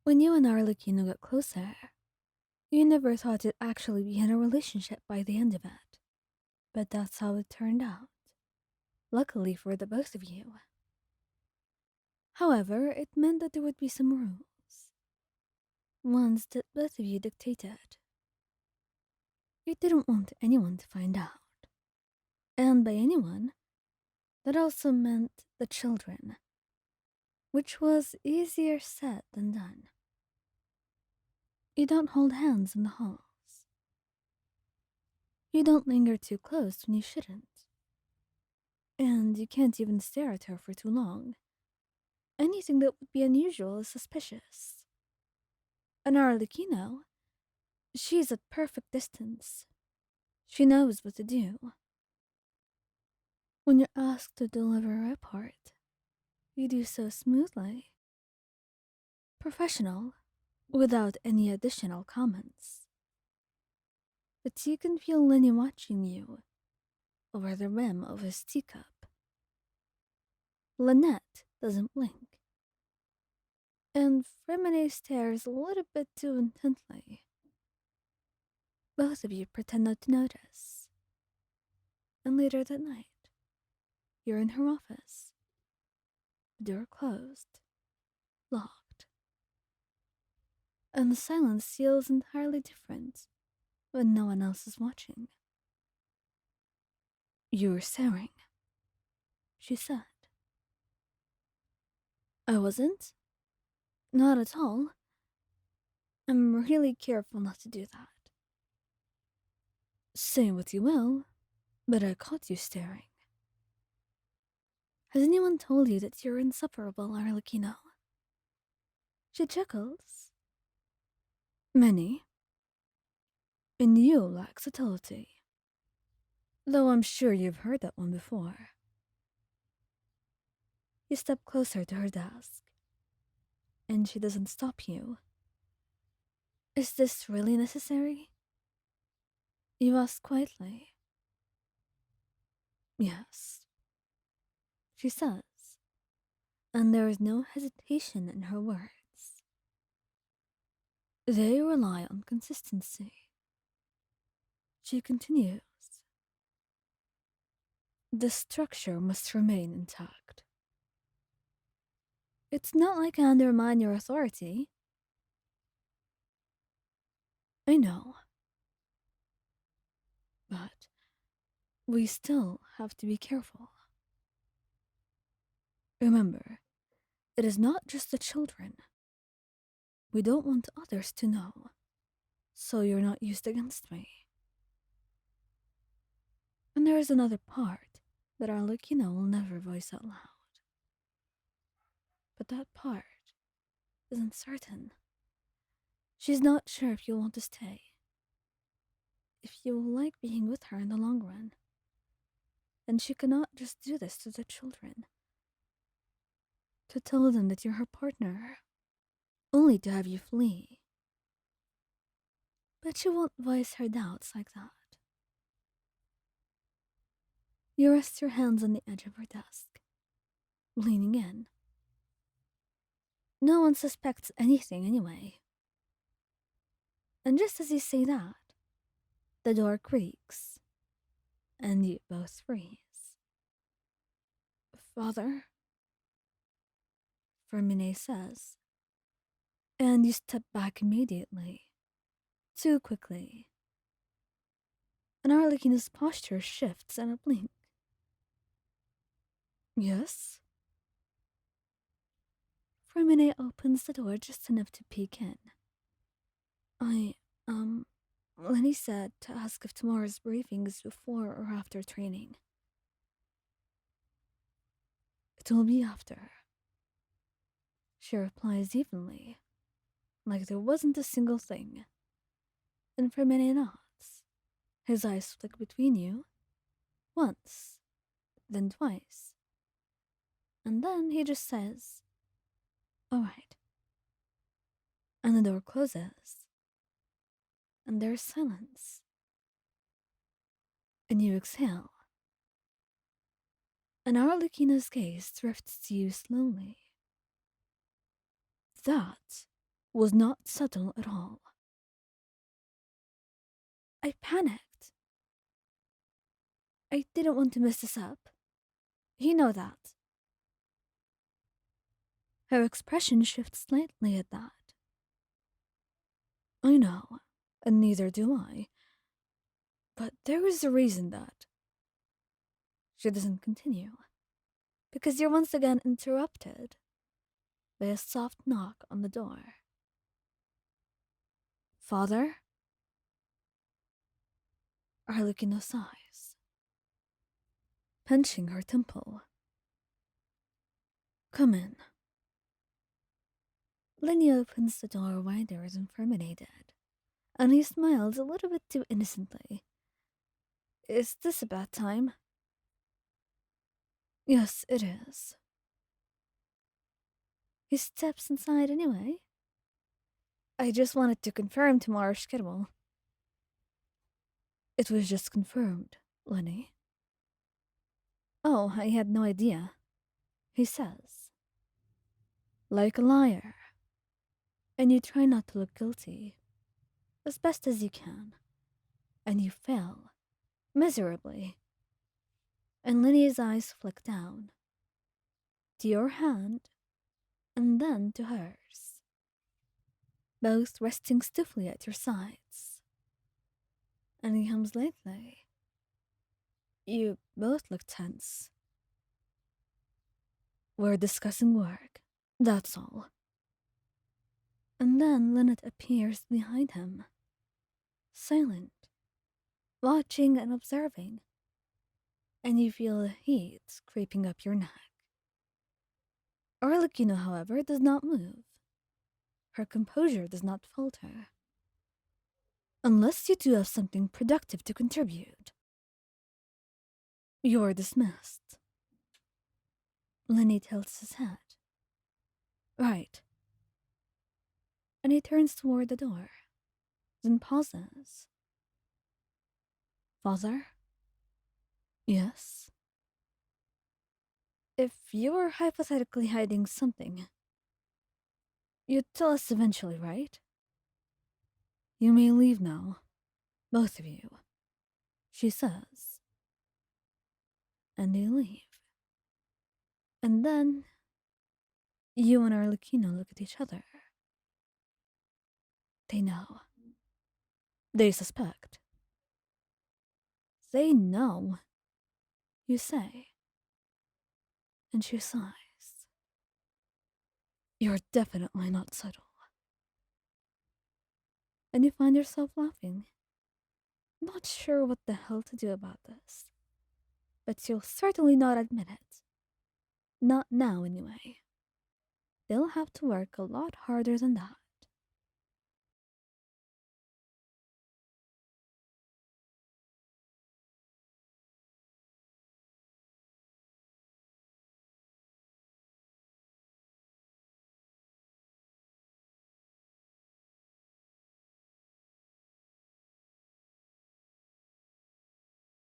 When you and Arlecchino got closer, you never thought you'd actually be in a relationship by the end of it. But that's how it turned out. Luckily for the both of you. However, it meant that there would be some rules. Ones that both of you dictated. You didn't want anyone to find out. And by anyone, that also meant the children. Which was easier said than done. You don't hold hands in the halls. You don't linger too close when you shouldn't. And you can't even stare at her for too long. Anything that would be unusual is suspicious. An Arlecchino, she's at perfect distance. She knows what to do. When you're asked to deliver a report, you do so smoothly. Professional, without any additional comments. But you can feel Lenny watching you over the rim of his teacup. Lynette doesn't blink. And Fremine stares a little bit too intently. Both of you pretend not to notice. And later that night, you're in her office. The door closed, locked. And the silence feels entirely different when no one else is watching. "You're staring," she said. "I wasn't. Not at all. I'm really careful not to do that." "Say what you will, but I caught you staring." "Has anyone told you that you're insufferable, Arlecchino?" She chuckles. "Many. And you lack subtlety. Though I'm sure you've heard that one before." You step closer to her desk, and she doesn't stop you. "Is this really necessary?" You ask quietly. "Yes," she says, and there is no hesitation in her words. "They rely on consistency." She continues. "The structure must remain intact." "It's not like I undermine your authority." "I know. But we still have to be careful. Remember, it is not just the children. We don't want others to know, so you're not used against me." And there is another part that Arlecchino will never voice out loud. But that part isn't certain. She's not sure if you'll want to stay, if you'll like being with her in the long run. And she cannot just do this to the children. To tell them that you're her partner, only to have you flee. But she won't voice her doubts like that. You rest your hands on the edge of her desk, leaning in. No one suspects anything anyway. And just as you say that, the door creaks, and you both freeze. "Father?" Fermine says, and you step back immediately, too quickly. And Arlecchino's posture shifts in a blink. "Yes?" Fermine opens the door just enough to peek in. I, Lenny said to ask if tomorrow's briefing is before or after training." "It will be after," she replies evenly, like there wasn't a single thing. And Fermine nods. His eyes flick between you, once, then twice. And then he just says, "All right." And the door closes. And there's silence. And you exhale. And Arlecchino's gaze drifts to you slowly. "That was not subtle at all. I panicked. I didn't want to mess this up. You know that. Her expression shifted slightly at that. I know, and neither do I. But there is a reason that. She doesn't continue. Because you're once again interrupted by a soft knock on the door. Father? Arlecchino sighs, pinching her temple. Come in. Lenny opens the door wider as intimidated, and he smiles a little bit too innocently. Is this a bad time? Yes, it is. He steps inside anyway. I just wanted to confirm tomorrow's schedule. It was just confirmed, Lenny. Oh, I had no idea, he says. Like a liar. And you try not to look guilty, as best as you can. And you fail, miserably. And Lenny's eyes flick down, to your hand, and then to hers, both resting stiffly at your sides. And he hums lightly. You both look tense. We're discussing work, that's all. And then Lynette appears behind him, silent, watching and observing, and you feel the heat creeping up your neck. Arlecchino, however, does not move. Her composure does not falter. Unless you do have something productive to contribute. You're dismissed. Lenny tilts his head. Right. And he turns toward the door, then pauses. Father? Yes? If you were hypothetically hiding something, you'd tell us eventually, right? You may leave now, both of you, she says. And they leave. And then, you and Arlecchino look at each other. They know. They suspect. They know, you say. And she sighs. You're definitely not subtle. And you find yourself laughing. Not sure what the hell to do about this. But you'll certainly not admit it. Not now, anyway. They'll have to work a lot harder than that.